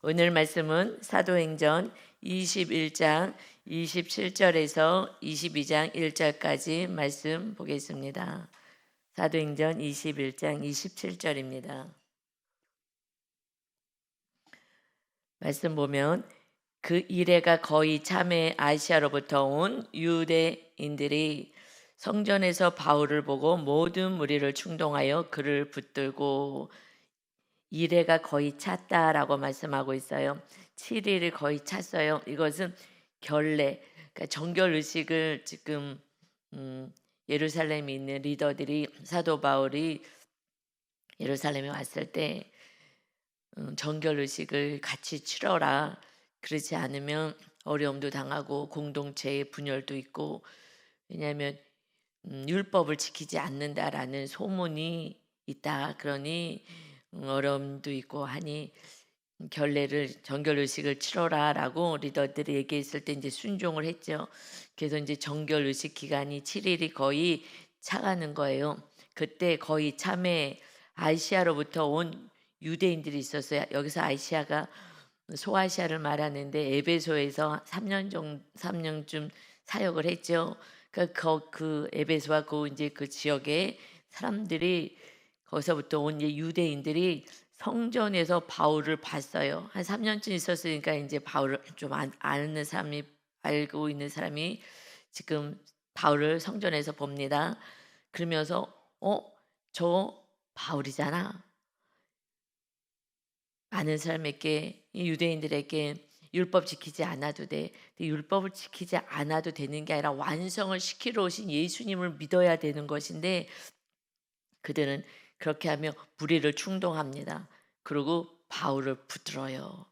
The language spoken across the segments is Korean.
오늘 말씀은 사도행전 21장 27절에서 22장 1절까지 말씀 보겠습니다. 사도행전 21장 27절입니다. 말씀 보면 그 이레가 거의 참에 아시아로부터 온 유대인들이 성전에서 바울을 보고 모든 무리를 충동하여 그를 붙들고, 이레가 거의 찼다라고 말씀하고 있어요. 7일을 거의 찼어요. 이것은 결례, 그러니까 정결 의식을 지금 예루살렘에 있는 리더들이, 사도 바울이 예루살렘에 왔을 때 정결 의식을 같이 치러라. 그렇지 않으면 어려움도 당하고 공동체의 분열도 있고, 왜냐하면 율법을 지키지 않는다라는 소문이 있다. 그러니 어려움도 있고 하니 정결 의식을 치러라라고 리더들이 얘기했을 때 이제 순종을 했죠. 그래서 이제 정결 의식 기간이 7일이 거의 차가는 거예요. 그때 거의 참에 아시아로부터 온 유대인들이 있었어요. 여기서 아시아가 소아시아를 말하는데 에베소에서 3년쯤 사역을 했죠. 그 에베소와 이제 그 지역의 사람들이, 거기서부터 온 이제 유대인들이 성전에서 바울을 봤어요. 한 3년쯤 있었으니까 이제 바울을 좀 아는 사람이, 알고 있는 사람이 지금 바울을 성전에서 봅니다. 그러면서 저 바울이잖아. 많은 사람에게, 이 유대인들에게 율법 지키지 않아도 돼. 율법을 지키지 않아도 되는 게 아니라 완성을 시키러 오신 예수님을 믿어야 되는 것인데, 그들은 그렇게 하며 무리를 충동합니다. 그리고 바울을 붙들어요.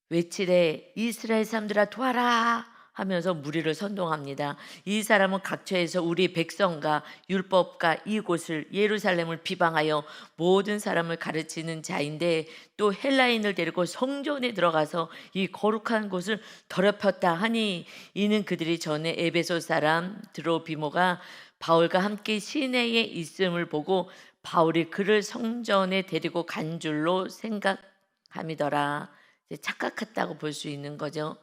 외치되 이스라엘 사람들아 도와라 하면서 무리를 선동합니다. 이 사람은 각처에서 우리 백성과 율법과 이곳을, 예루살렘을 비방하여 모든 사람을 가르치는 자인데, 또 헬라인을 데리고 성전에 들어가서 이 거룩한 곳을 더럽혔다 하니, 이는 그들이 전에 에베소 사람 드로비모가 바울과 함께 시내에 있음을 보고 바울이 그를 성전에 데리고 간 줄로 생각함이더라. 착각했다고 볼 수 있는 거죠.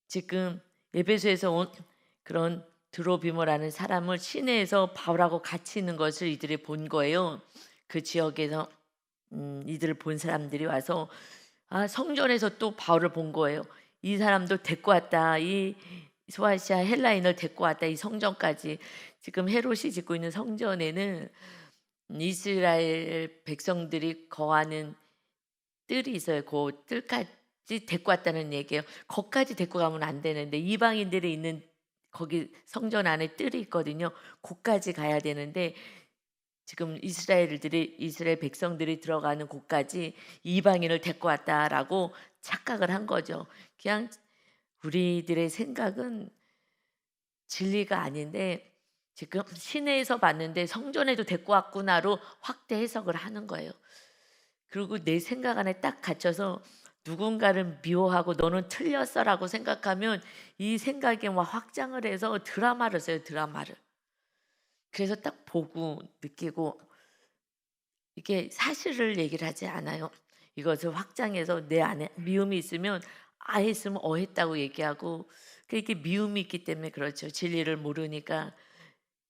지금 에베소에서 온 그런 드로비모라는 사람을 시내에서 바울하고 같이 있는 것을 이들이 본 거예요. 그 지역에서 이들을 본 사람들이 와서 성전에서 또 바울을 본 거예요. 이 사람도 데리고 왔다. 이 소아시아 헬라인을 데리고 왔다. 이 성전까지. 지금 헤롯이 짓고 있는 성전에는 이스라엘 백성들이 거하는 뜰이 있어요. 그 뜰까지 데리고 왔다는 얘기예요. 거기까지 데리고 가면 안 되는데, 이방인들이 있는 거기 성전 안에 뜰이 있거든요. 거기까지 가야 되는데, 지금 이스라엘 백성들이 들어가는 곳까지 이방인을 데리고 왔다라고 착각을 한 거죠. 그냥 우리들의 생각은 진리가 아닌데, 지금 시내에서 봤는데 성전에도 데리고 왔구나로 확대 해석을 하는 거예요. 그리고 내 생각 안에 딱 갇혀서 누군가를 미워하고 너는 틀렸어라고 생각하면 이 생각이 막 확장을 해서 드라마를 써요. 드라마를. 그래서 딱 보고 느끼고, 이게 사실을 얘기를 하지 않아요. 이것을 확장해서 내 안에 미움이 있으면 했으면 했다고 얘기하고, 이게 미움이 있기 때문에 그렇죠. 진리를 모르니까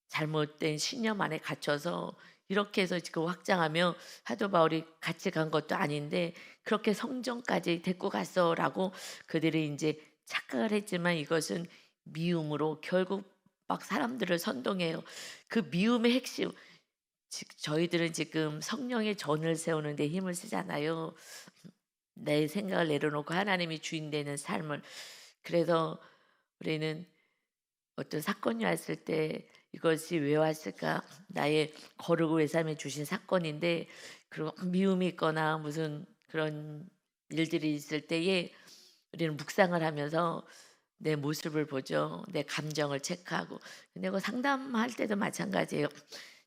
잘못된 신념 안에 갇혀서 이렇게 해서 지금 확장하며, 사도 바울이 같이 간 것도 아닌데 그렇게 성전까지 데리고 갔어라고 그들이 이제 착각을 했지만, 이것은 미움으로 결국 막 사람들을 선동해요. 그 미움의 핵심, 저희들은 지금 성령의 전을 세우는데 힘을 쓰잖아요. 내 생각을 내려놓고 하나님이 주인 되는 삶을. 그래서 우리는 어떤 사건이 왔을 때 이것이 왜 왔을까? 나의 거룩을 외삼해 주신 사건인데, 그리고 미움이 있거나 무슨 그런 일들이 있을 때에 우리는 묵상을 하면서 내 모습을 보죠. 내 감정을 체크하고. 근데 그 상담할 때도 마찬가지예요.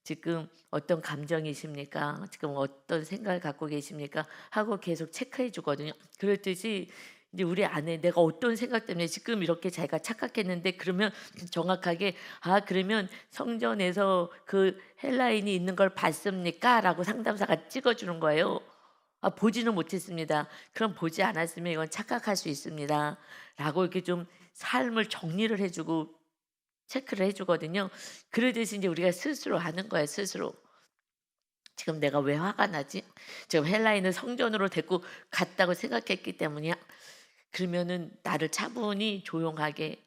지금 어떤 감정이십니까? 지금 어떤 생각을 갖고 계십니까? 하고 계속 체크해 주거든요. 그렇듯이 이제 우리 안에 내가 어떤 생각 때문에 지금 이렇게 자기가 착각했는데, 그러면 정확하게 그러면 성전에서 그 헬라인이 있는 걸 봤습니까? 라고 상담사가 찍어주는 거예요. 아 보지는 못했습니다. 그럼 보지 않았으면 이건 착각할 수 있습니다. 라고 이렇게 좀 삶을 정리를 해 주고 체크를 해 주거든요. 그러듯이 인제 우리가 스스로 아는 거예요, 스스로. '지금 내가 왜 화가 나지? 지금 헬라인을 성전으로 데리고 갔다고 생각했기 때문이야?' 그러면은 나를 차분히 조용하게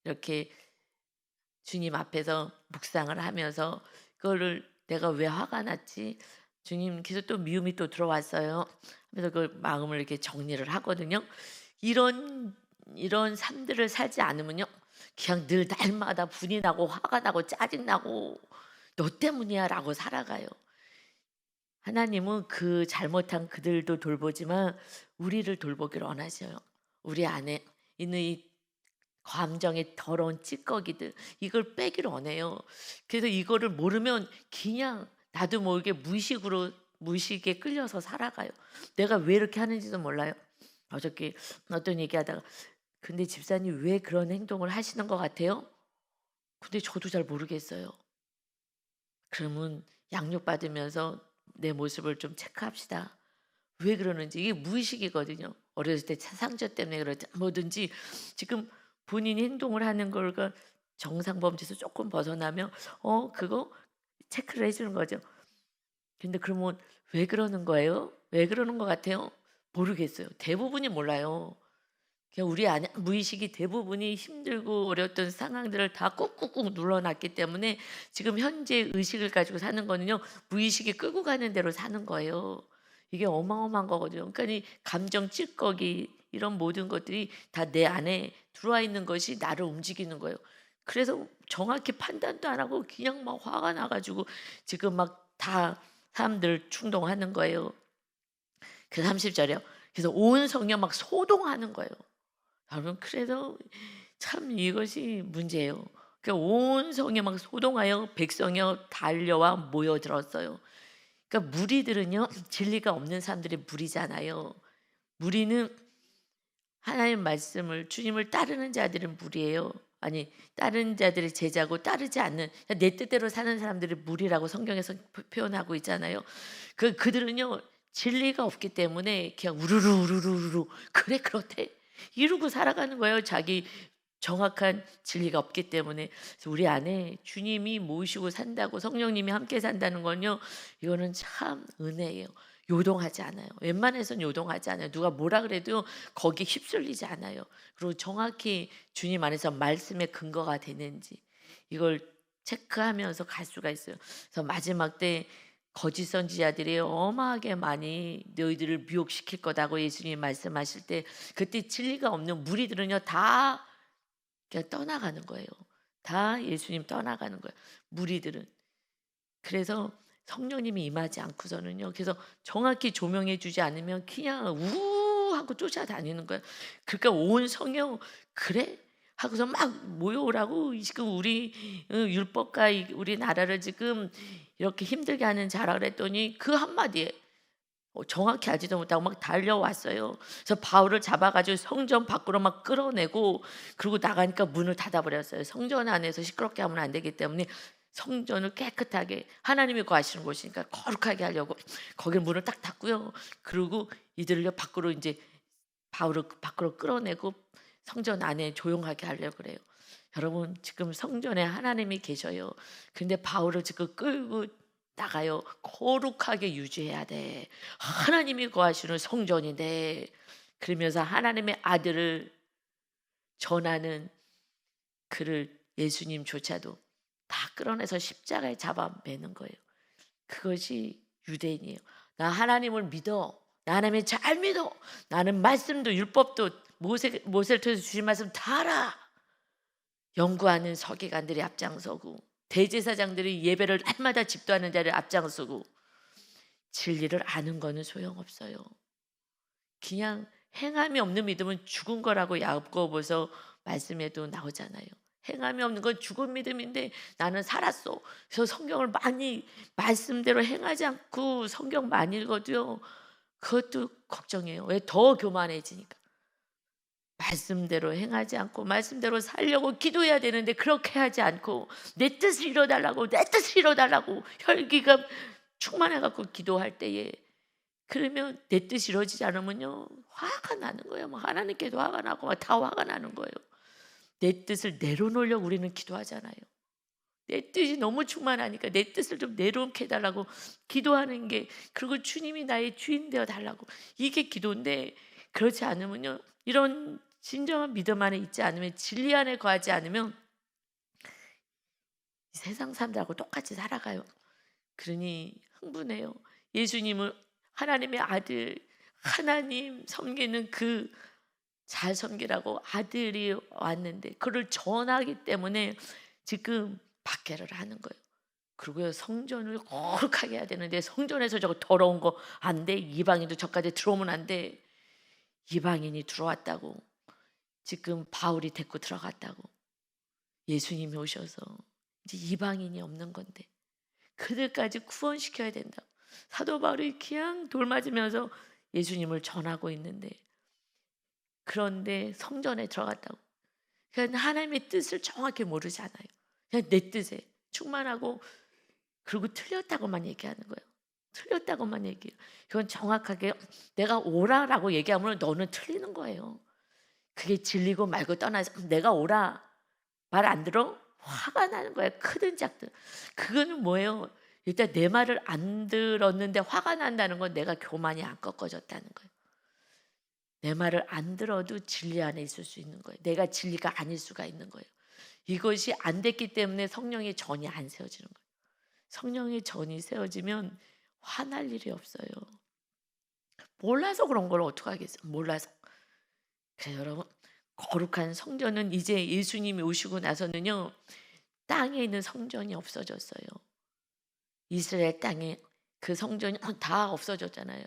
이렇게 주님 앞에서 묵상을 하면서 그거를 '내가 왜 화가 났지? 주님께서 또 미움이 또 들어왔어요.' 하면서 그 마음을 이렇게 정리를 하거든요. 이런 삶들을 살지 않으면요. 그냥 늘 날마다 분이 나고 화가 나고 짜증 나고 '너 때문이야.'라고 살아가요. 하나님은 그 잘못한 그들도 돌보지만 우리를 돌보기를 원하셔요. 우리 안에 있는 이 감정의 더러운 찌꺼기들 이걸 빼기를 원해요. 그래서 이거를 모르면 그냥 나도 모르게 무의식에 끌려서 살아가요. 내가 왜 이렇게 하는지도 몰라요. 어저께 어떤 얘기하다가 "근데 집사님 왜 그런 행동을 하시는 것 같아요?" 근데 저도 잘 모르겠어요. 그러면 양육받으면서 내 모습을 좀 체크합시다. 왜 그러는지 이게 무의식이거든요. 어렸을 때 상처 때문에 그렇지 뭐든지 지금 본인이 행동을 하는 걸가 정상 범죄에서 조금 벗어나면 그거 체크를 해 주는 거죠. 근데 그러면 "왜 그러는 거예요? 왜 그러는 것 같아요?" 모르겠어요. 대부분이 몰라요. 그냥 우리 안에 무의식이 대부분이 힘들고 어려웠던 상황들을 다 꾹꾹꾹 눌러 놨기 때문에 지금 현재 의식을 가지고 사는 거는요. 무의식이 끌고 가는 대로 사는 거예요. 이게 어마어마한 거거든요. 그러니까 이 감정 찌꺼기 이런 모든 것들이 다 내 안에 들어와 있는 것이 나를 움직이는 거예요. 그래서 정확히 판단도 안 하고 그냥 막 화가 나 가지고 지금 막 다 사람들 충동하는 거예요. 그 30 절이요. 그래서 온 성령 막 소동하는 거예요. 여러분 그래서 참 이것이 문제예요. 그러니까 온 성이 막 소동하여 백성이여 달려와 모여들었어요. 그러니까 무리들은요 진리가 없는 사람들이 무리잖아요. 무리는 하나님 말씀을 주님을 따르는 자들은 무리예요. 아니 따르는 자들이 제자고 따르지 않는 내 뜻대로 사는 사람들이 무리라고 성경에서 표현하고 있잖아요. 그들은요 진리가 없기 때문에 그냥 우르르 우르르 우르르 그래 그렇대 이러고 살아가는 거예요. 자기 정확한 진리가 없기 때문에. 그래서 우리 안에 주님이 모시고 산다고 성령님이 함께 산다는 건요. 이거는 참 은혜예요. 요동하지 않아요. 웬만해선 요동하지 않아요. 누가 뭐라 그래도 거기 휩쓸리지 않아요. 그리고 정확히 주님 안에서 말씀의 근거가 되는지 이걸 체크하면서 갈 수가 있어요. 그래서 마지막 때 거짓 선지자들이 어마하게 많이 너희들을 미혹시킬 거다고 예수님이 말씀하실 때 그때 진리가 없는 무리들은요 다 그냥 떠나가는 거예요. 다 예수님 떠나가는 거예요. 무리들은. 그래서 성령님이 임하지 않고서는요. 그래서 정확히 조명해 주지 않으면 그냥 우 하고 쫓아다니는 거예요. 그러니까 온 성령 '그래?' 하고서 막 모여오라고 지금 우리 율법과 우리나라를 지금 이렇게 힘들게 하는 자라 그랬더니 그 한마디에 정확히 알지도 못하고 막 달려왔어요. 그래서 바울을 잡아 가지고 성전 밖으로 막 끌어내고 그러고 나가니까 문을 닫아 버렸어요. 성전 안에서 시끄럽게 하면 안 되기 때문에 성전을 깨끗하게 하나님이 거하시는 곳이니까 거룩하게 하려고 거기 문을 딱 닫고요. 그리고 이들을 밖으로 인제 바울을 밖으로 끌어내고 성전 안에 조용하게 하려고 그래요. 여러분 지금 성전에 하나님이 계셔요. 근데 바울을 지금 끌고 나가요. 거룩하게 유지해야 돼. 하나님이 거하시는 성전인데 그러면서 하나님의 아들을 전하는 그를 예수님조차도 다 끌어내서 십자가에 잡아 매는 거예요. 그것이 유대인이에요. 나 하나님을 믿어. 나 하나님을 잘 믿어. 나는 말씀도 율법도 모세를 통해서 주신 말씀 다 알아. 연구하는 서기관들이 앞장서고 대제사장들이 예배를 날마다 집도하는 자를 앞장서고 진리를 아는 거는 소용없어요. 그냥 행함이 없는 믿음은 죽은 거라고 야고보서 말씀에도 나오잖아요. 행함이 없는 건 죽은 믿음인데 나는 살았어. 그래서 성경을 많이 말씀대로 행하지 않고 성경 많이 읽어도요. 그것도 걱정이에요. 왜 더 교만해지니까. 말씀대로 행하지 않고 말씀대로 살려고 기도해야 되는데 그렇게 하지 않고 내 뜻을 이뤄달라고 내 뜻을 이뤄달라고 혈기가 충만해 갖고 기도할 때에 그러면 내 뜻이 이루어지지 않으면요 화가 나는 거예요. 막 하나님께도 화가 나고 막 다 화가 나는 거예요. 내 뜻을 내려놓으려고 우리는 기도하잖아요. 내 뜻이 너무 충만하니까 내 뜻을 좀 내려놓게 해달라고 기도하는 게, 그리고 주님이 나의 주인 되어 달라고, 이게 기도인데, 그렇지 않으면요 이런 진정한 믿음 안에 있지 않으면, 진리 안에 거하지 않으면 세상 사람들하고 똑같이 살아가요. 그러니 흥분해요. 예수님은 하나님의 아들, 하나님 섬기는 그 잘 섬기라고 아들이 왔는데 그를 전하기 때문에 지금 박해를 하는 거예요. 그리고요 성전을 거룩하게 해야 되는데 성전에서 저거 더러운 거 안 돼. 이방인도 저까지 들어오면 안 돼. 이방인이 들어왔다고, 지금 바울이 데리고 들어갔다고, 예수님이 오셔서 이제 이방인이 없는 건데 그들까지 구원시켜야 된다. 사도 바울이 그냥 돌 맞으면서 예수님을 전하고 있는데, 그런데 성전에 들어갔다고. 그러니까 하나님의 뜻을 정확히 모르잖아요. 그냥 내 뜻에 충만하고, 그리고 틀렸다고만 얘기하는 거예요. 틀렸다고만 얘기해요. 그건 정확하게 내가 오라라고 얘기하면 너는 틀리는 거예요. 그게 진리고 말고 떠나서 내가 오라 말 안 들어? 화가 나는 거야. 크든 작든. 그거는 뭐예요? 일단 내 말을 안 들었는데 화가 난다는 건 내가 교만이 안 꺾어졌다는 거예요. 내 말을 안 들어도 진리 안에 있을 수 있는 거예요. 내가 진리가 아닐 수가 있는 거예요. 이것이 안 됐기 때문에 성령의 전이 안 세워지는 거예요. 성령의 전이 세워지면 화날 일이 없어요. 몰라서 그런 걸 어떡하겠어요. 몰라서. 그래서 여러분, 거룩한 성전은 이제 예수님이 오시고 나서는요 땅에 있는 성전이 없어졌어요. 이스라엘 땅에 그 성전이 다 없어졌잖아요.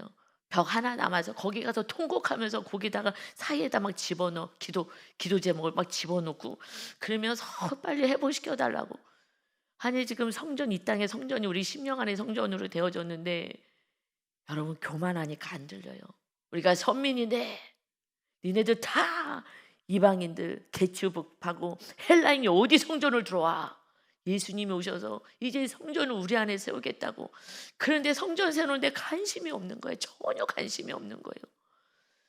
벽 하나 남아서 거기 가서 통곡하면서 거기다가 사이에다 막 집어넣어, 기도 제목을 막 집어넣고 그러면서 빨리 회복시켜 달라고. 아니 지금 성전, 이 땅의 성전이 우리 심령 안의 성전으로 되어졌는데 여러분 교만하니까 안 들려요. 우리가 선민인데 니네들 다 이방인들 개추복하고 헬라인이 어디 성전을 들어와. 예수님이 오셔서 이제 성전을 우리 안에 세우겠다고. 그런데 성전 세우는데 관심이 없는 거예요. 전혀 관심이 없는 거예요.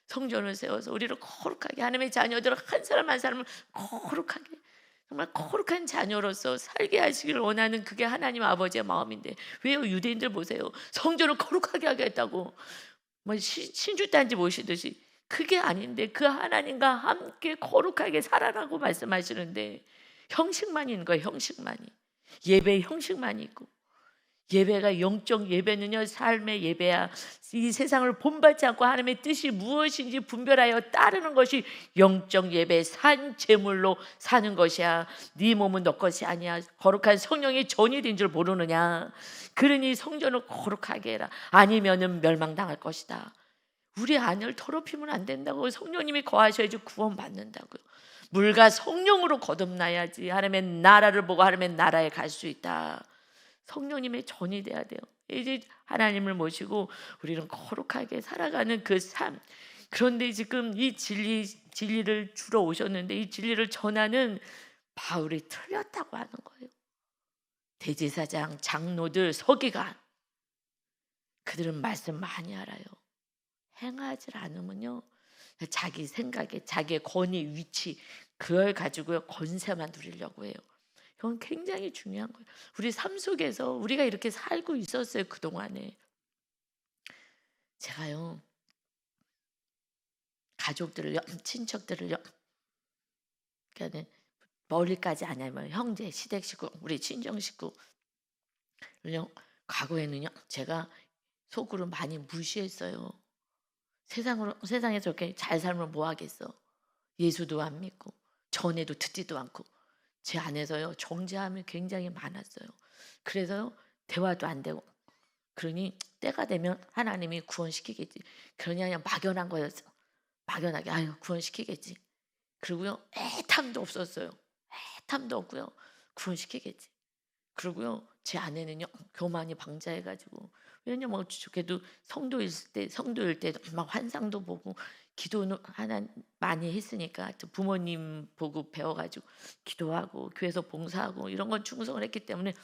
성전을 세워서 우리를 거룩하게, 하나님의 자녀들 한 사람 한 사람을 거룩하게, 정말 거룩한 자녀로서 살게 하시기를 원하는, 그게 하나님 아버지의 마음인데 왜요? 유대인들 보세요. 성전을 거룩하게 하겠다고 뭐 신주단지 모시듯이. 그게 아닌데 그 하나님과 함께 거룩하게 살아라고 말씀하시는데 형식만 있는 거예요. 형식만이. 예배의 형식만이 있고, 예배가 영적 예배는요 삶의 예배야. 이 세상을 본받지 않고 하나님의 뜻이 무엇인지 분별하여 따르는 것이 영적 예배, 산 제물로 사는 것이야. 네 몸은 너 것이 아니야. 거룩한 성령의 전이 된 줄 모르느냐. 그러니 성전을 거룩하게 해라. 아니면은 멸망당할 것이다. 우리 안을 더럽히면 안 된다고. 성령님이 거하셔야지 구원받는다고요. 물과 성령으로 거듭나야지 하나님의 나라를 보고 하나님의 나라에 갈 수 있다. 성령님의 전이 돼야 돼요. 이제 하나님을 모시고 우리는 거룩하게 살아가는 그 삶. 그런데 지금 이 진리를 주러 오셨는데 이 진리를 전하는 바울이 틀렸다고 하는 거예요. 대제사장, 장로들, 서기관, 그들은 말씀 많이 알아요. 행하지 않으면요 자기 생각에 자기의 권위, 위치, 그걸 가지고요 권세만 누리려고 해요. 이건 굉장히 중요한 거예요. 우리 삶 속에서 우리가 이렇게 살고 있었어요. 그동안에 제가요 가족들을요, 친척들을요, 그러니까 멀리까지 아니면 형제, 시댁 식구, 우리 친정 식구를요, 과거에는요 제가 속으로 많이 무시했어요. 세상에서 이렇게 잘 살면 뭐 하겠어. 예수도 안 믿고 전에도 듣지도 않고. 제 안에서요 정죄함이 굉장히 많았어요. 그래서요 대화도 안 되고. 그러니 때가 되면 하나님이 구원시키겠지. 그러냐 그냥 막연한 거였어. 막연하게 아유 구원시키겠지. 그리고요 애탐도 없었어요. 애탐도 없고요 구원시키겠지. 그리고요 제 아내는요 교만이 방자해가지고, 왜냐면 뭐 그래도 성도일 때 막 환상도 보고 기도는 하나 많이 했으니까 부모님 보고 배워가지고 기도하고 교회에서 봉사하고 이런 건 충성을 했기 때문에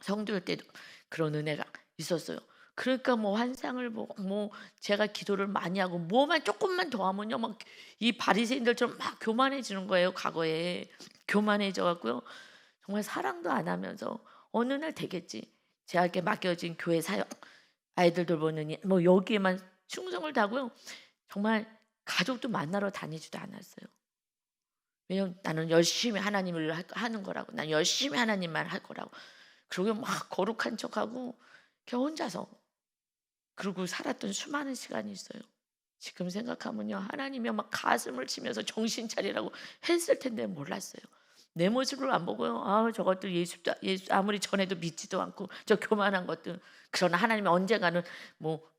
성도일 때도 그런 은혜가 있었어요. 그러니까 뭐 환상을 보고 뭐 제가 기도를 많이 하고 뭐만 조금만 더 하면요 막 이 바리새인들처럼 막 교만해지는 거예요. 과거에 교만해져 갖고요. 정말 사랑도 안 하면서 어느 날 되겠지. 제게 맡겨진 교회 사역, 아이들 돌보느니 뭐 여기에만 충성을 다하고요. 정말 가족도 만나러 다니지도 않았어요. 왜냐면 나는 열심히 하나님을 하는 거라고. 난 열심히 하나님만 할 거라고. 그러고 막 거룩한 척하고 그냥 혼자서 그러고 살았던 수많은 시간이 있어요. 지금 생각하면요. 하나님이 막 가슴을 치면서 정신 차리라고 했을 텐데 몰랐어요. 내 모습을 안 보고요. 아, 저것들 예수 아무리 전에도 믿지도 않고 저 교만한 것들. 그러나 하나님이 언젠가는 뭐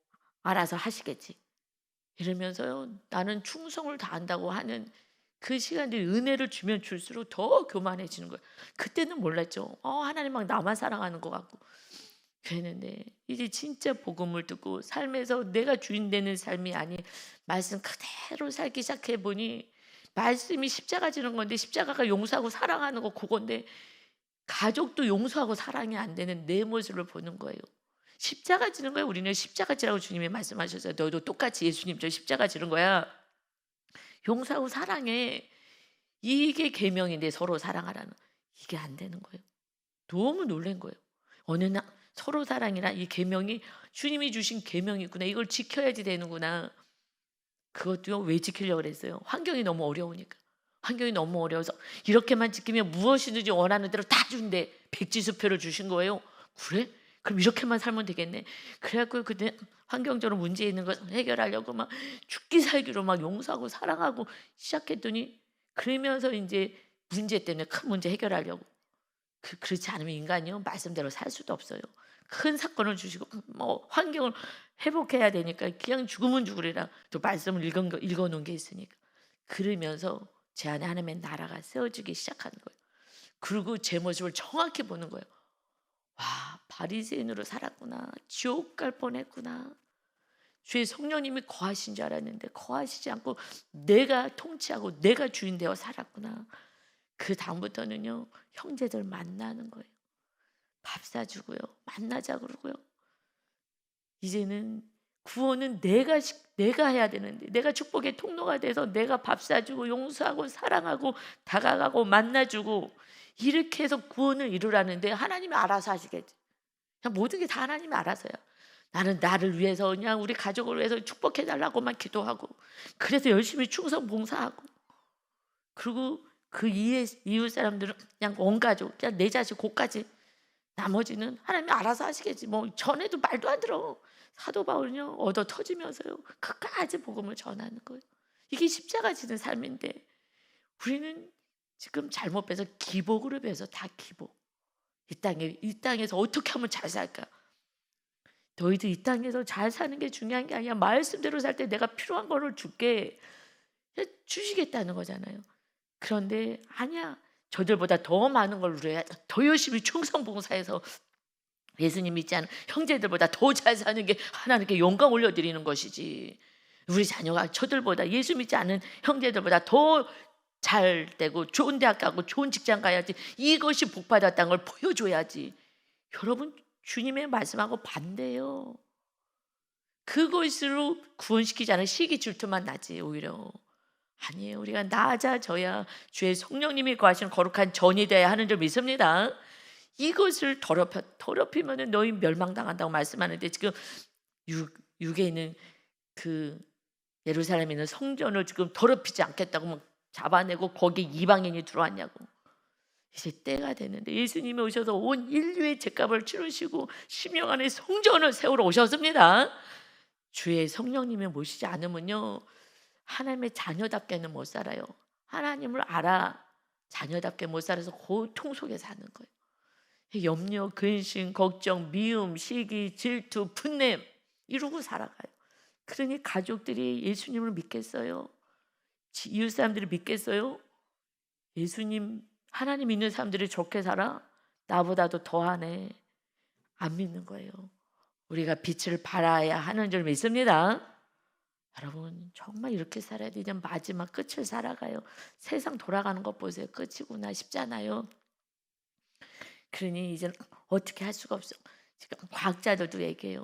알아서 하시겠지. 이러면서요. 나는 충성을 다한다고 하는 그 시간들이 은혜를 주면 줄수록 더 교만해지는 거예요. 그때는 몰랐죠. 하나님 막 나만 사랑하는 것 같고. 그랬는데 이제 진짜 복음을 듣고 삶에서 내가 주인 되는 삶이 아닌 말씀 그대로 살기 시작해 보니 말씀이 십자가 지는 건데 십자가가 용서하고 사랑하는 거 그건데 가족도 용서하고 사랑이 안 되는 내 모습을 보는 거예요. 십자가 지는 거야. 우리는 십자가 지라고 주님이 말씀하셨어요. 너도 똑같이 예수님처럼 십자가 지는 거야. 용서하고 사랑해. 이게 계명인데 서로 사랑하라는 이게 안 되는 거예요. 너무 놀란 거예요. 어느 날 서로 사랑이란 이 계명이 주님이 주신 계명이구나. 이걸 지켜야지 되는구나. 그것도요. 왜 지키려고 그랬어요? 환경이 너무 어려우니까. 환경이 너무 어려워서 이렇게만 지키면 무엇이든지 원하는 대로 다 준대. 백지수표를 주신 거예요. 그래? 그럼 이렇게만 살면 되겠네. 그래갖고 그때 환경적으로 문제 있는 거 해결하려고 막 죽기 살기로 막 용서하고 사랑하고 시작했더니 그러면서 이제 문제 때문에 큰 문제 해결하려고 그렇지 않으면 인간이요 말씀대로 살 수도 없어요. 큰 사건을 주시고 뭐 환경을 회복해야 되니까 그냥 죽으면 죽으리라 또 말씀을 읽어놓은 게 있으니까 그러면서 제 안에 하나님의 나라가 세워지기 시작하는 거예요. 그리고 제 모습을 정확히 보는 거예요. 와, 바리새인으로 살았구나. 지옥 갈 뻔했구나. 주의 성령님이 거하신 줄 알았는데 거하시지 않고 내가 통치하고 내가 주인 되어 살았구나. 그 다음부터는요 형제들 만나는 거예요. 밥 사주고요 만나자 그러고요. 이제는 구원은 내가 해야 되는데 내가 축복의 통로가 돼서 내가 밥 사주고 용서하고 사랑하고 다가가고 만나주고 이렇게 해서 구원을 이루라는데 하나님이 알아서 하시겠지. 그냥 모든 게 다 하나님이 알아서요. 나는 나를 위해서 그냥 우리 가족을 위해서 축복해 달라고만 기도하고 그래서 열심히 충성 봉사하고 그리고 그 이웃 사람들은 그냥 온 가족 그냥 내 자식 고까지 나머지는 하나님이 알아서 하시겠지. 뭐 전에도 말도 안 들어. 사도 바울은요 얻어 터지면서요 끝까지 복음을 전하는 거예요. 이게 십자가 지는 삶인데 우리는 지금 잘못 빼서 기복으로 빼서 다 기복. 이 땅에서 어떻게 하면 잘 살까? 너희들 이 땅에서 잘 사는 게 중요한 게 아니야. 말씀대로 살 때 내가 필요한 거를 줄게. 주시겠다는 거잖아요. 그런데 아니야. 저들보다 더 많은 걸 누려야 더 열심히 충성봉사해서 예수님 믿지 않은 형제들보다 더 잘 사는 게 하나님께 영광 올려드리는 것이지. 우리 자녀가 저들보다 예수 믿지 않은 형제들보다 더 잘 되고 좋은 대학 가고 좋은 직장 가야지. 이것이 복받았다는 걸 보여줘야지. 여러분 주님의 말씀하고 반대예요. 그것으로 구원시키지 않은 시기 질투만 나지 오히려. 아니에요. 우리가 낮아져야 주의 성령님이 거하시는 거룩한 전이 되어야 하는 줄 믿습니다. 이것을 더럽히면 너희 멸망당한다고 말씀하는데 지금 육에 있는 그 예루살렘에 있는 성전을 지금 더럽히지 않겠다고 막 잡아내고 거기에 이방인이 들어왔냐고. 이제 때가 되는데 예수님이 오셔서 온 인류의 죄값을 치르시고 심령 안에 성전을 세우러 오셨습니다. 주의 성령님이 모시지 않으면요 하나님의 자녀답게는 못 살아요. 하나님을 알아 자녀답게 못 살아서 고통 속에 사는 거예요. 염려, 근심, 걱정, 미움, 시기, 질투, 분냄 이러고 살아가요. 그러니 가족들이 예수님을 믿겠어요? 이웃 사람들이 믿겠어요? 예수님 하나님 믿는 사람들이 좋게 살아? 나보다도 더하네. 안 믿는 거예요. 우리가 빛을 발하야 하는 줄 믿습니다. 여러분 정말 이렇게 살아야 돼. 이제 마지막 끝을 살아가요. 세상 돌아가는 것 보세요. 끝이구나 싶잖아요. 그러니 이제는 어떻게 할 수가 없어. 지금 과학자들도 얘기해요.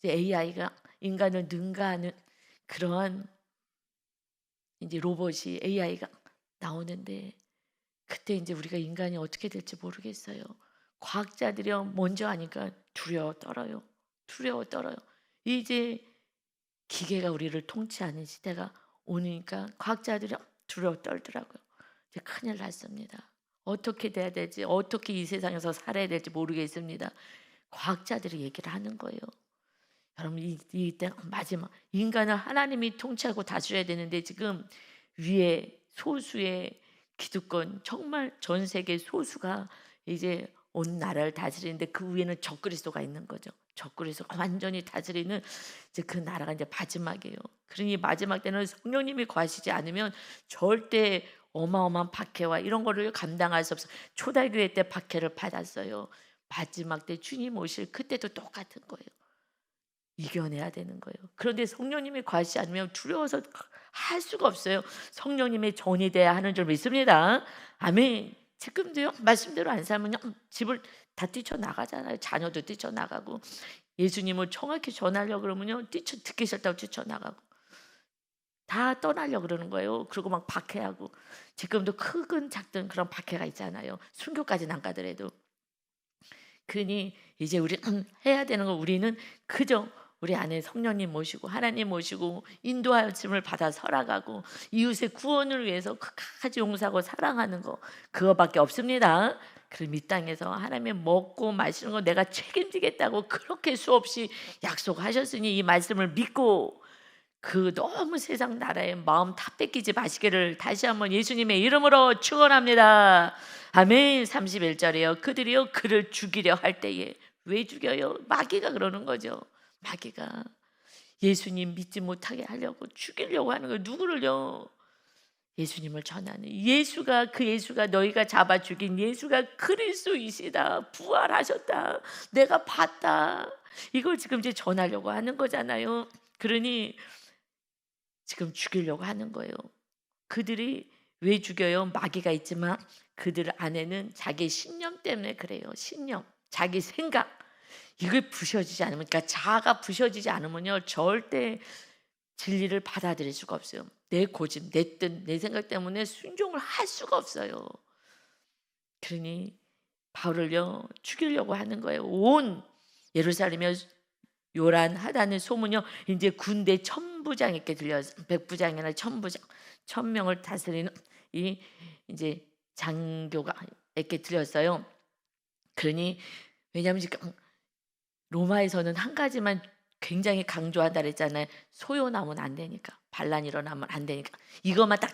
이제 AI가 인간을 능가하는 그러한 이제 로봇이 AI가 나오는데 그때 이제 우리가 인간이 어떻게 될지 모르겠어요. 과학자들이 먼저 하니까 두려워 떨어요. 두려워 떨어요. 이제 기계가 우리를 통치하는 시대가 오니까 과학자들이 두려워 떨더라고요. 이제 큰일 났습니다. 어떻게 돼야 될지, 어떻게 이 세상에서 살아야 될지 모르겠습니다. 과학자들이 얘기를 하는 거예요. 여러분 이때 마지막 인간을 하나님이 통치하고 다스려야 되는데 지금 위에 소수의 기득권 정말 전 세계 소수가 이제 온 나라를 다스리는데 그 위에는 적그리스도가 있는 거죠. 적그리스도가 완전히 다스리는 이제 그 나라가 이제 마지막이에요. 그러니 마지막 때는 성령님이 거하시지 않으면 절대 어마어마한 박해와 이런 거를 감당할 수 없어요. 초대교회 때 박해를 받았어요. 마지막 때 주님 오실 그때도 똑같은 거예요. 이겨내야 되는 거예요. 그런데 성령님이 과하시지 않으면 두려워서 할 수가 없어요. 성령님의 전이 돼야 하는 줄 믿습니다. 아멘. 지금도요 말씀대로 안 살면요 집을 다 뛰쳐나가잖아요. 자녀도 뛰쳐나가고 예수님을 정확히 전하려고 그러면요 듣기 싫다고 뛰쳐나가고 다 떠나려고 그러는 거예요. 그리고 막 박해하고 지금도 크든 작든 그런 박해가 있잖아요. 순교까지는 안 가더라도. 그러니 이제 우리 해야 되는 건 우리는 그저 우리 안에 성령님 모시고 하나님 모시고 인도하심을 받아 살아가고 이웃의 구원을 위해서 끝까지 용서하고 사랑하는 거 그거밖에 없습니다. 그럼 이 땅에서 하나님의 먹고 마시는 거 내가 책임지겠다고 그렇게 수없이 약속하셨으니 이 말씀을 믿고 그 너무 세상 나라에 마음 다 뺏기지 마시기를 다시 한번 예수님의 이름으로 축원합니다. 아멘. 31절이요. 그들이요 그를 죽이려 할 때에 왜 죽여요? 마귀가 그러는 거죠. 마귀가 예수님 믿지 못하게 하려고 죽이려고 하는 거예요. 누구를요? 예수님을 전하는 예수가 그 예수가 너희가 잡아 죽인 예수가 그리스도이시다. 부활하셨다. 내가 봤다. 이걸 지금 이제 전하려고 하는 거잖아요. 그러니 지금 죽이려고 하는 거예요. 그들이 왜 죽여요? 마귀가 있지만 그들 안에는 자기 신념 때문에 그래요. 신념, 자기 생각 이걸 부셔지지 않으면 그러니까 자아가 부셔지지 않으면요 절대 진리를 받아들일 수가 없어요. 내 고집, 내 뜻, 내 생각 때문에 순종을 할 수가 없어요. 그러니 바울을요 죽이려고 하는 거예요. 온 예루살렘에 요란하다는 소문요 이제 군대 천부장에게 들려서 백부장이나 천부장 1,000명을 다스리는 이 이제 장교가에게 들렸어요. 그러니 왜냐하면 지금 로마에서는 한 가지만 굉장히 강조한다 그랬잖아요. 소요나면 안 되니까 반란 일어나면 안 되니까 이것만 딱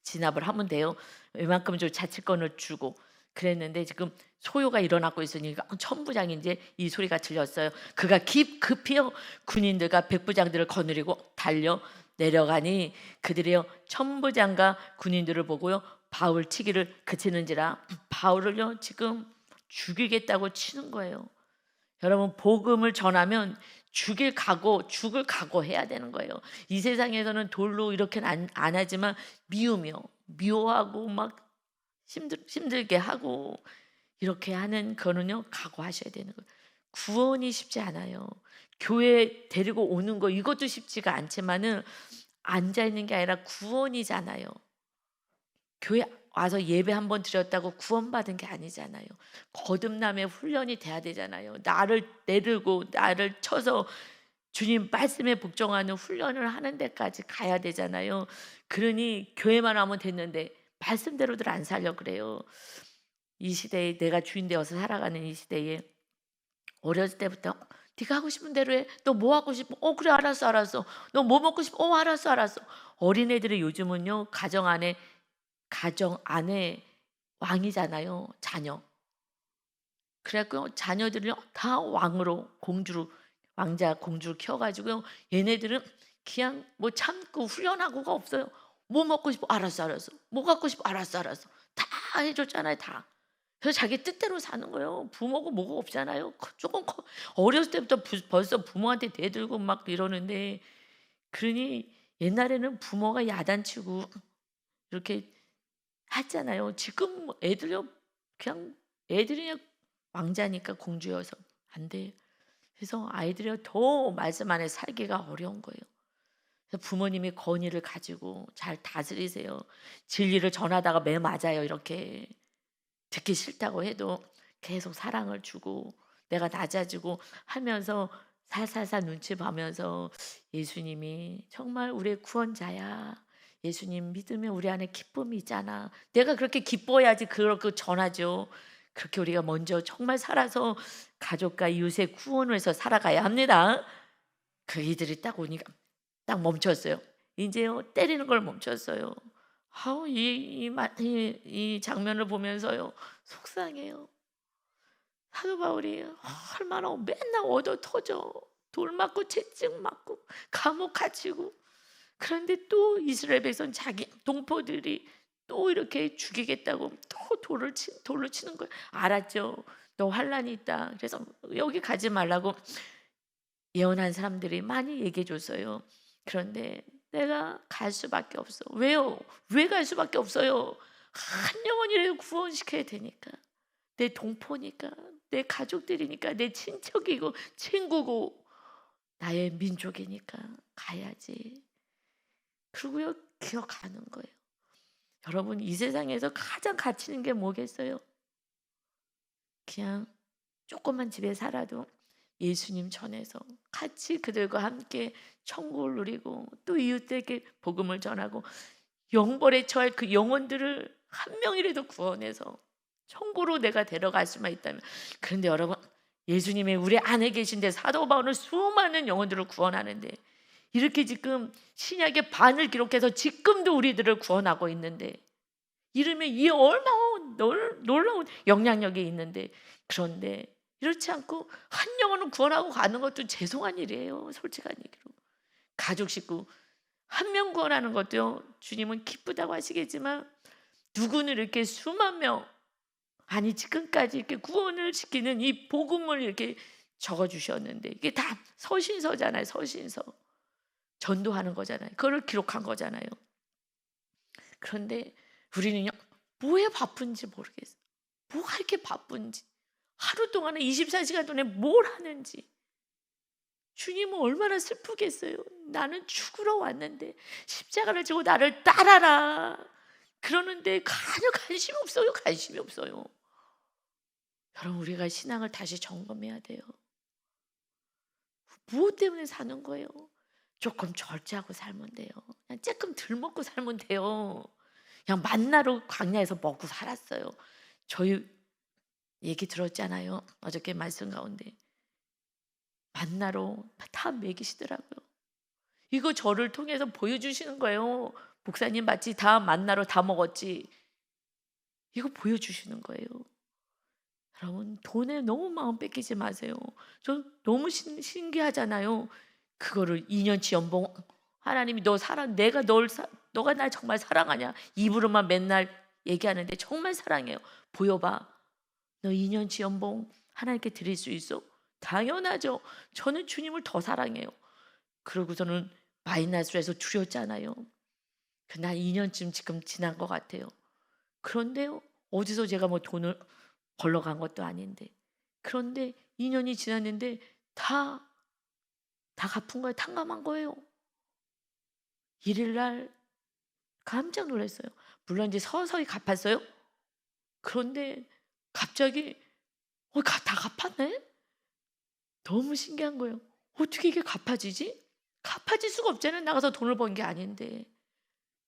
진압을 하면 돼요. 웬만큼 좀 자치권을 주고 그랬는데 지금 소요가 일어나고 있으니까 천부장이 이제 이 소리가 들렸어요. 그가 급히요 군인들과 백부장들을 거느리고 달려 내려가니 그들이요 천부장과 군인들을 보고요 바울 치기를 그치는지라 바울을요 지금 죽이겠다고 치는 거예요. 여러분 복음을 전하면 죽을 각오 해야 되는 거예요. 이 세상에서는 돌로 이렇게는 안 하지만 미워하고 막 힘들게 하고 이렇게 하는 거는요 각오하셔야 되는 거예요. 구원이 쉽지 않아요. 교회 데리고 오는 거 이것도 쉽지가 않지만은 앉아 있는 게 아니라 구원이잖아요. 교회 와서 예배 한번 드렸다고 구원받은 게 아니잖아요. 거듭남의 훈련이 돼야 되잖아요. 나를 내들고 나를 쳐서 주님 말씀에 복종하는 훈련을 하는 데까지 가야 되잖아요. 그러니 교회만 하면 됐는데 말씀대로들 안 살려 그래요. 이 시대에 내가 주인 되어서 살아가는 이 시대에 어렸을 때부터 네가 하고 싶은 대로 해. 너 뭐 하고 싶어? 그래 알았어. 너 뭐 먹고 싶어? 알았어. 어린애들이 요즘은요 가정 안에 왕이잖아요. 자녀. 그래갖고 자녀들을요 다 왕으로 공주로 왕자 공주로 키워가지고요 얘네들은 그냥 뭐 참고 후련하고가 없어요. 뭐 먹고 싶어? 알았어. 뭐 갖고 싶어? 알았어. 다 해줬잖아요. 다. 그래서 자기 뜻대로 사는 거예요. 부모고 뭐고 없잖아요. 어렸을 때부터 벌써 부모한테 대들고 막 이러는데 그러니 옛날에는 부모가 야단치고 이렇게 했잖아요. 지금 애들요 그냥 애들이 그냥 왕자니까 공주여서 안 돼. 그래서 아이들이 더 말씀 안에 살기가 어려운 거예요. 그래서 부모님이 권위를 가지고 잘 다스리세요. 진리를 전하다가 매 맞아요. 이렇게 듣기 싫다고 해도 계속 사랑을 주고 내가 낮아지고 하면서 살살살 눈치 봐면서 예수님이 정말 우리의 구원자야. 예수님 믿으면 우리 안에 기쁨이 있잖아. 내가 그렇게 기뻐야지 그렇게 전하죠. 그렇게 우리가 먼저 정말 살아서 가족과 이웃의 구원을 해서 살아가야 합니다. 그 이들이 딱 오니까 딱 멈췄어요. 인제요 때리는 걸 멈췄어요. 아우 이 장면을 보면서요 속상해요. 사도 바울이 얼마나 맨날 얻어 터져. 돌 맞고 채찍 맞고 감옥 갇히고. 그런데 또 이스라엘 백성 자기 동포들이 또 이렇게 죽이겠다고 또 돌로 치는 거예요. 알았죠. 너 환란이 있다. 그래서 여기 가지 말라고 예언한 사람들이 많이 얘기해 줬어요. 그런데 내가 갈 수밖에 없어. 왜요? 왜 갈 수밖에 없어요? 한 영혼이라도 구원시켜야 되니까. 내 동포니까, 내 가족들이니까, 내 친척이고 친구고 나의 민족이니까 가야지. 그러고요 기억하는 거예요. 여러분 이 세상에서 가장 가치 있는 게 뭐겠어요? 그냥 조그만 집에 살아도 예수님 전해서 같이 그들과 함께 천국을 누리고 또 이웃에게 복음을 전하고 영벌에 처할 그 영혼들을 한 명이라도 구원해서 천국으로 내가 데려갈 수만 있다면. 그런데 여러분 예수님이 우리 안에 계신데 사도 바울은 수많은 영혼들을 구원하는데 이렇게 지금 신약의 반을 기록해서 지금도 우리들을 구원하고 있는데 이러면 이 얼마나 놀라운 영향력이 있는데 그런데 이렇지 않고 한 영혼을 구원하고 가는 것도 죄송한 일이에요. 솔직한 얘기로. 가족 식구 한 명 구원하는 것도요. 주님은 기쁘다고 하시겠지만 누구는 이렇게 수만 명 아니 지금까지 이렇게 구원을 시키는 이 복음을 이렇게 적어주셨는데 이게 다 서신서잖아요. 서신서. 전도하는 거잖아요. 그걸 기록한 거잖아요. 그런데 우리는요. 뭐에 바쁜지 모르겠어요. 뭐가 이렇게 바쁜지. 하루 동안에 24시간 동안에 뭘 하는지. 주님은 얼마나 슬프겠어요. 나는 죽으러 왔는데 십자가를 지고 나를 따라라. 그러는데 전혀 관심이 없어요. 관심이 없어요. 여러분 우리가 신앙을 다시 점검해야 돼요. 무엇 때문에 사는 거예요? 조금 절제하고 살면 돼요. 그냥 조금 덜 먹고 살면 돼요. 그냥 만나로 광야에서 먹고 살았어요. 저희 얘기 들었잖아요. 어저께 말씀 가운데. 만나로 다 먹이시더라고요. 이거 저를 통해서 보여주시는 거예요. 목사님 마치 다 만나로 다 먹었지. 이거 보여주시는 거예요. 여러분 돈에 너무 마음 뺏기지 마세요. 저 너무 신기하잖아요. 그거를 2년치 연봉 하나님이 너 사랑 내가 너가 날 정말 사랑하냐 입으로만 맨날 얘기하는데 정말 사랑해요. 보여봐. 너 2년치 연봉 하나님께 드릴 수 있어? 당연하죠. 저는 주님을 더 사랑해요. 그러고서는 마이너스에서 줄였잖아요. 난 2년쯤 지금 지난 것 같아요. 그런데요, 어디서 제가 뭐 돈을 벌러 간 것도 아닌데. 그런데 2년이 지났는데 다 갚은 거예요. 탕감한 거예요. 1일 날 깜짝 놀랐어요. 물론 이제 서서히 갚았어요. 그런데 갑자기 다 갚았네? 너무 신기한 거예요. 어떻게 이게 갚아지지? 갚아질 수가 없잖아요. 나가서 돈을 번 게 아닌데.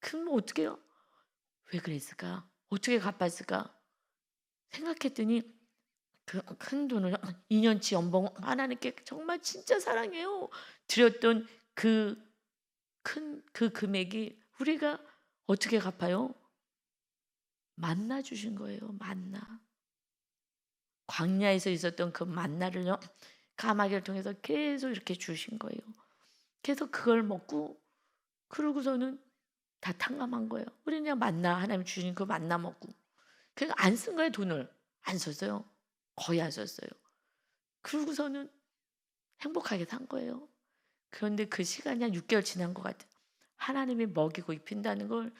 그럼 어떻게 해요? 왜 그랬을까? 어떻게 갚았을까? 생각했더니 그 큰 돈을 2년치 연봉 하나님께 정말 진짜 사랑해요. 드렸던 그 금액이 우리가 어떻게 갚아요? 만나 주신 거예요. 만나. 광야에서 있었던 그 만나를요. 까마귀를 통해서 계속 이렇게 주신 거예요. 계속 그걸 먹고 그러고서는 다 탕감한 거예요. 우리는 그냥 만나 하나님 주신 그 만나 먹고 그냥 안 쓴 거예요. 돈을 안 썼어요. 거의 안 썼어요. 그러고서는 행복하게 산 거예요. 그런데 그 시간이 한 6개월 지난 것 같아요. 하나님이 먹이고 입힌다는 걸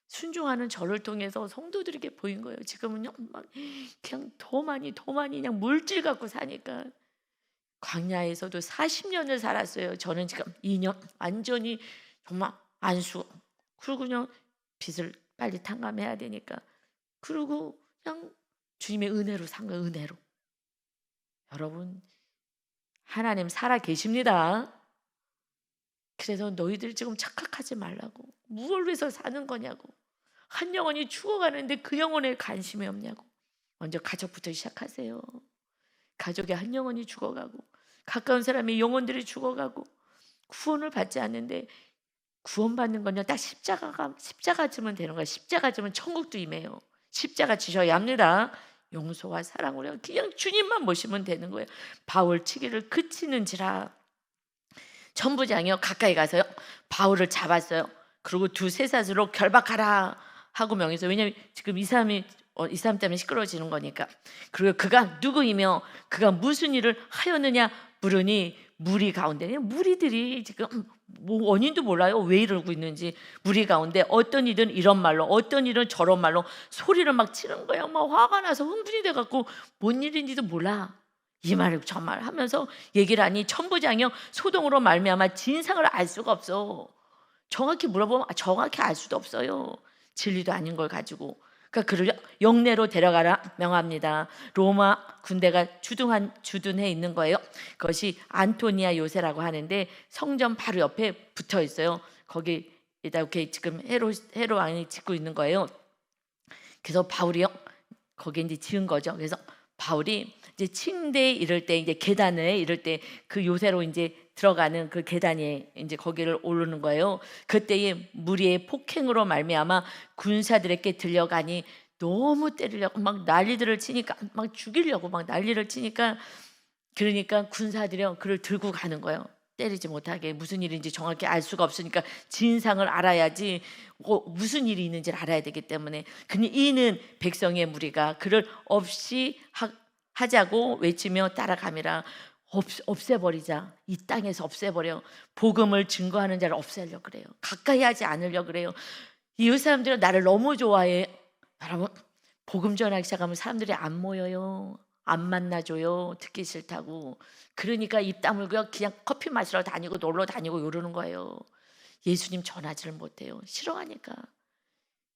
순종하는 저를 통해서 성도들에게 보인 거예요. 지금은요, 막 그냥 더 많이 그냥 물질 갖고 사니까 광야에서도 40년을 살았어요. 저는 지금 2년 완전히 정말 안수. 그리고 그냥 빚을 빨리 탕감해야 되니까. 그리고 그냥 주님의 은혜로 산 거예요. 은혜로. 여러분, 하나님 살아 계십니다. 그래서 너희들 지금 착각하지 말라고. 무엇을 위해서 사는 거냐고. 한 영혼이 죽어가는데 그 영혼에 관심이 없냐고. 먼저 가족부터 시작하세요. 가족의 한 영혼이 죽어가고, 가까운 사람의 영혼들이 죽어가고, 구원을 받지 않는데, 구원받는 건요 딱 십자가 지면 되는 거예요. 십자가 지면 천국도 임해요. 십자가 지셔야 합니다. 용서와 사랑으로 그냥 주님만 모시면 되는 거예요. 바울 치기를 그치는지라. 천부장이요 가까이 가서요 바울을 잡았어요. 그리고 두세 사슬로 결박하라 하고 명해서. 왜냐하면 지금 이 사람 때문에 시끄러워지는 거니까. 그리고 그가 누구이며 그가 무슨 일을 하였느냐 물으니, 무리 가운데 무리들이 지금 뭐 원인도 몰라요. 왜 이러고 있는지. 무리 가운데 어떤 일은 이런 말로, 어떤 일은 저런 말로 소리를 막 치는 거야. 막 화가 나서 흥분이 돼갖고 뭔 일인지도 몰라. 이 말 저 말 하면서 얘기를 하니, 천부장이요 소동으로 말미암아 진상을 알 수가 없어. 정확히 물어보면 정확히 알 수도 없어요. 진리도 아닌 걸 가지고. 그러니까 그를 영내로 데려가라 명합니다. 로마 군대가 주둔해 있는 거예요. 그것이 안토니아 요새라고 하는데 성전 바로 옆에 붙어 있어요. 거기에다 이렇게 지금 헤로 왕이 짓고 있는 거예요. 그래서 바울이요 거기에 이제 지은 거죠. 그래서 바울이 이제 침대에 이럴 때, 이제 계단에 이럴 때 그 요새로 이제 들어가는 그 계단에 이제 거기를 오르는 거예요. 그때에 무리의 폭행으로 말미암아 군사들에게 들려가니 너무 때리려고 막 난리들을 치니까, 막 죽이려고 막 난리를 치니까, 그러니까 군사들이 그를 들고 가는 거예요. 때리지 못하게. 무슨 일인지 정확히 알 수가 없으니까 진상을 알아야지, 무슨 일이 있는지를 알아야 되기 때문에. 근데 이는 백성의 무리가 그를 없이 하자고 외치며 따라가미라. 없애버리자. 이 땅에서 없애버려. 복음을 증거하는 자를 없애려고 그래요. 가까이 하지 않으려고 그래요. 이 사람들은 나를 너무 좋아해. 여러분, 복음 전하기 시작하면 사람들이 안 모여요. 안 만나줘요. 듣기 싫다고. 그러니까 입 다물고 그냥 커피 마시러 다니고 놀러 다니고 이러는 거예요. 예수님 전하지를 못해요. 싫어하니까.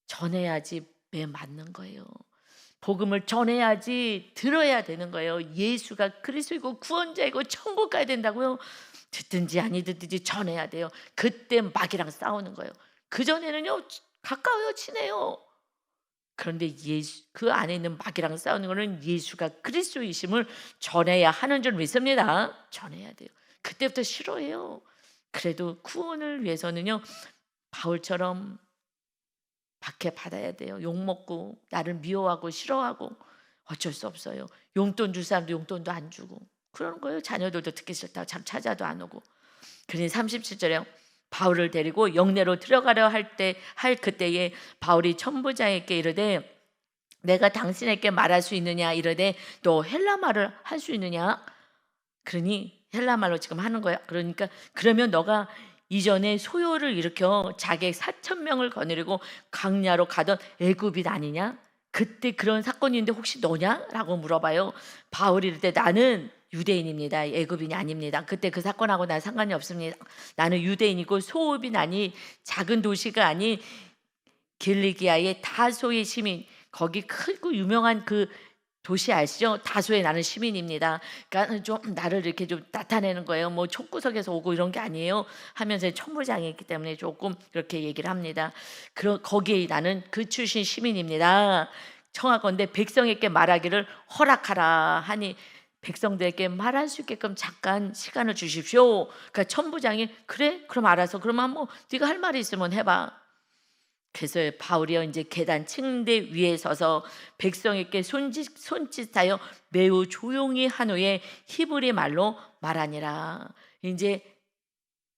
전해야지 매 맞는 거예요. 복음을 전해야지 들어야 되는 거예요. 예수가 그리스도이고 구원자이고 천국 가야 된다고요. 듣든지 아니 듣든지 전해야 돼요. 그때 마귀랑 싸우는 거예요. 그전에는요 가까워요, 친해요. 그런데 그 안에 있는 마귀랑 싸우는 거는 예수가 그리스도이심을 전해야 하는 줄 믿습니다. 전해야 돼요. 그때부터 싫어해요. 그래도 구원을 위해서는요 바울처럼 박해받아야 돼요. 욕먹고 나를 미워하고 싫어하고 어쩔 수 없어요. 용돈 줄 사람도 용돈도 안 주고 그러는 거예요. 자녀들도 듣기 싫다고 참 찾아도 안 오고. 그러니 37절에 바울을 데리고 영내로 들어가려 할 그때에 바울이 천부장에게 이르되, 내가 당신에게 말할 수 있느냐 이르되, 너 헬라 말을 할 수 있느냐. 그러니 헬라 말로 지금 하는 거야. 그러니까 그러면 너가 이전에 소요를 일으켜 자객 4,000명을 거느리고 광야로 가던 애굽인 아니냐? 그때 그런 사건인데 혹시 너냐? 라고 물어봐요. 바울이 이럴 때 나는 유대인입니다. 애굽인이 아닙니다. 그때 그 사건하고 난 상관이 없습니다. 나는 유대인이고 소읍인 아니 작은 도시가 아닌 길리기아의 다소의 시민, 거기 크고 유명한 그 도시 아시죠? 다소의 나는 시민입니다. 그러니까 좀 나를 이렇게 좀 나타내는 거예요. 뭐 촉구석에서 오고 이런 게 아니에요. 하면서 천부장이 있기 때문에 조금 그렇게 얘기를 합니다. 거기에 나는 그 출신 시민입니다. 청하건대 백성에게 말하기를 허락하라 하니, 백성들에게 말할 수 있게끔 잠깐 시간을 주십시오. 그러니까 천부장이 그래? 그럼 알아서. 그러면 뭐 네가 할 말이 있으면 해봐. 그래서 바울이요 이제 계단 층대 위에 서서 백성에게 손짓하여 매우 조용히 한 후에 히브리 말로 말하니라. 이제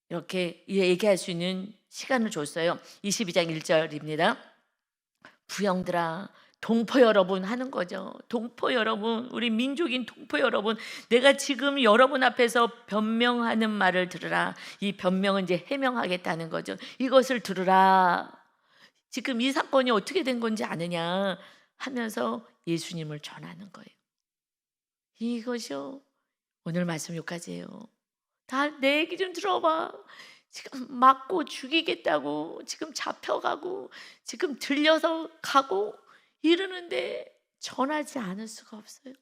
이렇게 얘기할 수 있는 시간을 줬어요. 22장 1절입니다. 부영들아, 동포 여러분 하는 거죠. 동포 여러분, 우리 민족인 동포 여러분, 내가 지금 여러분 앞에서 변명하는 말을 들으라. 이 변명은 이제 해명하겠다는 거죠. 이것을 들으라. 지금 이 사건이 어떻게 된 건지 아느냐 하면서 예수님을 전하는 거예요. 이것이요 오늘 말씀 여기까지예요. 다 내 얘기 좀 들어봐. 지금 맞고 죽이겠다고 지금 잡혀가고 지금 들려서 가고 이러는데 전하지 않을 수가 없어요.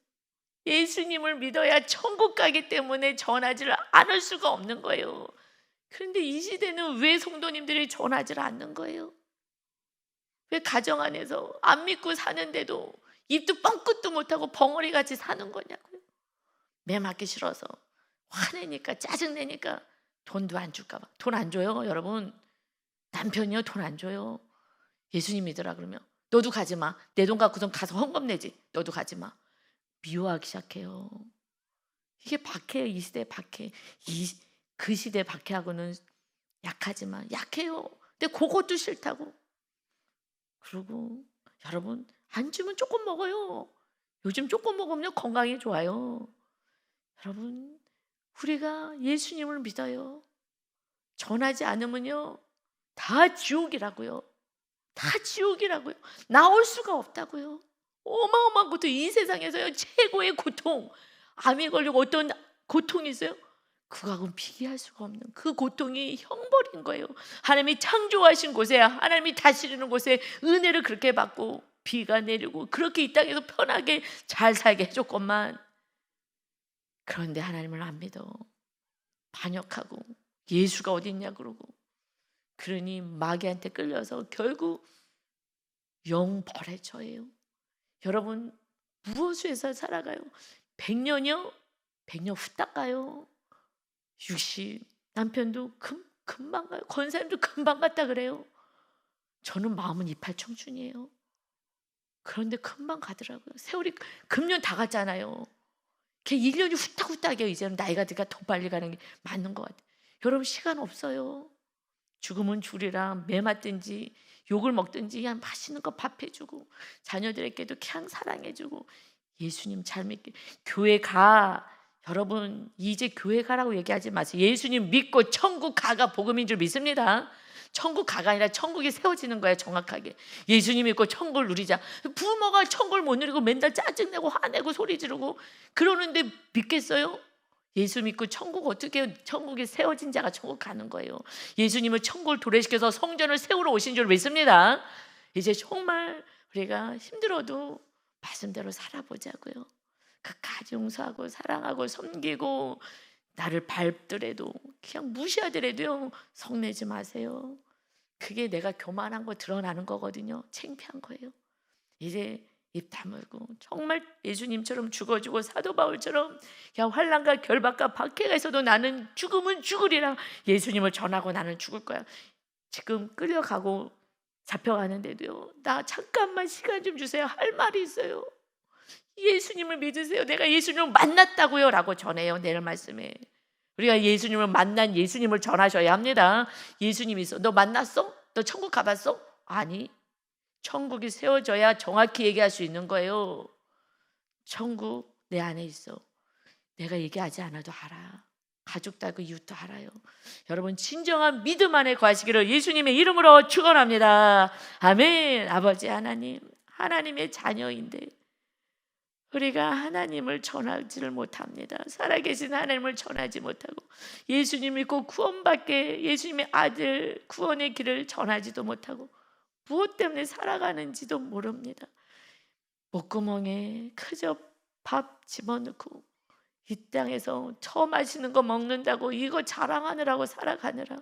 예수님을 믿어야 천국 가기 때문에 전하지를 않을 수가 없는 거예요. 그런데 이 시대는 왜 성도님들이 전하지를 않는 거예요? 왜 가정 안에서 안 믿고 사는데도 입도 뻥끗도 못하고 벙어리같이 사는 거냐고요. 매 맞기 싫어서 화내니까 짜증내니까 돈도 안 줄까 봐. 돈 안 줘요 여러분. 남편이요 돈 안 줘요. 예수님 믿으라 그러면 너도 가지 마. 내 돈 갖고선 가서 헌금 내지. 너도 가지 마. 미워하기 시작해요. 이게 박해예요. 이 시대의 박해. 그 시대 박해하고는 약하지만 약해요. 근데 그것도 싫다고. 그리고 여러분 안 주면 조금 먹어요. 요즘 조금 먹으면 건강에 좋아요. 여러분 우리가 예수님을 믿어요. 전하지 않으면요 다 지옥이라고요. 다 지옥이라고요. 나올 수가 없다고요. 어마어마한 고통, 이 세상에서요 최고의 고통, 암이 걸리고 어떤 고통이 있어요? 그거하고는 비교할 수가 없는 그 고통이 형벌인 거예요. 하나님이 창조하신 곳에, 하나님이 다스리는 곳에 은혜를 그렇게 받고 비가 내리고 그렇게 이 땅에서 편하게 잘 살게 해줬건만, 그런데 하나님을 안 믿어 반역하고 예수가 어디 있냐 그러고, 그러니 마귀한테 끌려서 결국 영벌에 처해요. 여러분 무엇에서 살아가요? 100년이요? 100년 후딱 가요. 60 남편도 금방 가요. 권사님도 금방 갔다 그래요. 저는 마음은 이팔 청춘이에요. 그런데 금방 가더라고요. 세월이 금년 다 갔잖아요. 걔 1년이 후딱후딱이에요. 이제는 나이가 드니까 더 빨리 가는 게 맞는 것 같아요. 여러분 시간 없어요. 죽으면 죽으리라 매 맞든지 욕을 먹든지 그냥 맛있는 거 밥 해주고 자녀들에게도 그냥 사랑해주고 예수님 잘 믿게 교회 가. 여러분 이제 교회 가라고 얘기하지 마세요. 예수님 믿고 천국 가가 복음인 줄 믿습니다. 천국 가가 아니라 천국이 세워지는 거야. 정확하게 예수님 믿고 천국을 누리자. 부모가 천국을 못 누리고 맨날 짜증내고 화내고 소리 지르고 그러는데 믿겠어요? 예수 믿고 천국 어떻게, 천국이 세워진 자가 천국 가는 거예요. 예수님은 천국을 도래시켜서 성전을 세우러 오신 줄 믿습니다. 이제 정말 우리가 힘들어도 말씀대로 살아보자고요. 끝까지 용서하고 사랑하고 섬기고, 나를 밟더라도 그냥 무시하더라도요 성내지 마세요. 그게 내가 교만한 거 드러나는 거거든요. 창피한 거예요. 이제 입 다물고 정말 예수님처럼 죽어주고 사도 바울처럼 그냥 환난과 결박과 박해가 있어도 나는 죽으면 죽으리라 예수님을 전하고 나는 죽을 거야. 지금 끌려가고 잡혀가는데도요 나 잠깐만 시간 좀 주세요. 할 말이 있어요. 예수님을 믿으세요. 내가 예수님을 만났다고요 라고 전해요. 내일 말씀에 우리가 예수님을 만난 예수님을 전하셔야 합니다. 예수님이 있어. 너 만났어? 너 천국 가봤어? 아니, 천국이 세워져야 정확히 얘기할 수 있는 거예요. 천국 내 안에 있어. 내가 얘기하지 않아도 알아. 가족도 알고 이웃도 알아요. 여러분 진정한 믿음 안에 거하시기를 예수님의 이름으로 축원합니다. 아멘. 아버지 하나님, 하나님의 자녀인데 우리가 하나님을 전하지를 못합니다. 살아계신 하나님을 전하지 못하고 예수님 믿고 구원받게 예수님의 아들 구원의 길을 전하지도 못하고 무엇 때문에 살아가는지도 모릅니다. 목구멍에 그저 밥 집어넣고 이 땅에서 처음 하시는 거 먹는다고 이거 자랑하느라고 살아가느라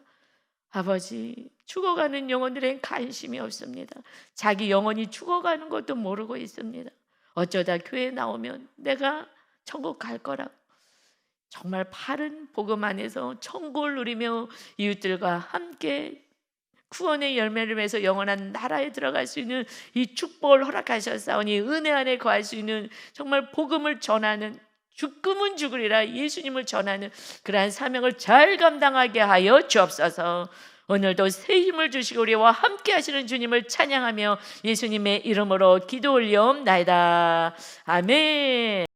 아버지 죽어가는 영혼들엔 관심이 없습니다. 자기 영혼이 죽어가는 것도 모르고 있습니다. 어쩌다 교회에 나오면 내가 천국 갈 거라고 정말 바른 복음 안에서 천국을 누리며 이웃들과 함께 구원의 열매를 맺어 영원한 나라에 들어갈 수 있는 이 축복을 허락하셨사오니 은혜 안에 거할 수 있는 정말 복음을 전하는, 죽으면 죽으리라 예수님을 전하는 그러한 사명을 잘 감당하게 하여 주옵소서. 오늘도 새 힘을 주시고 우리와 함께 하시는 주님을 찬양하며 예수님의 이름으로 기도 올리옵나이다. 아멘.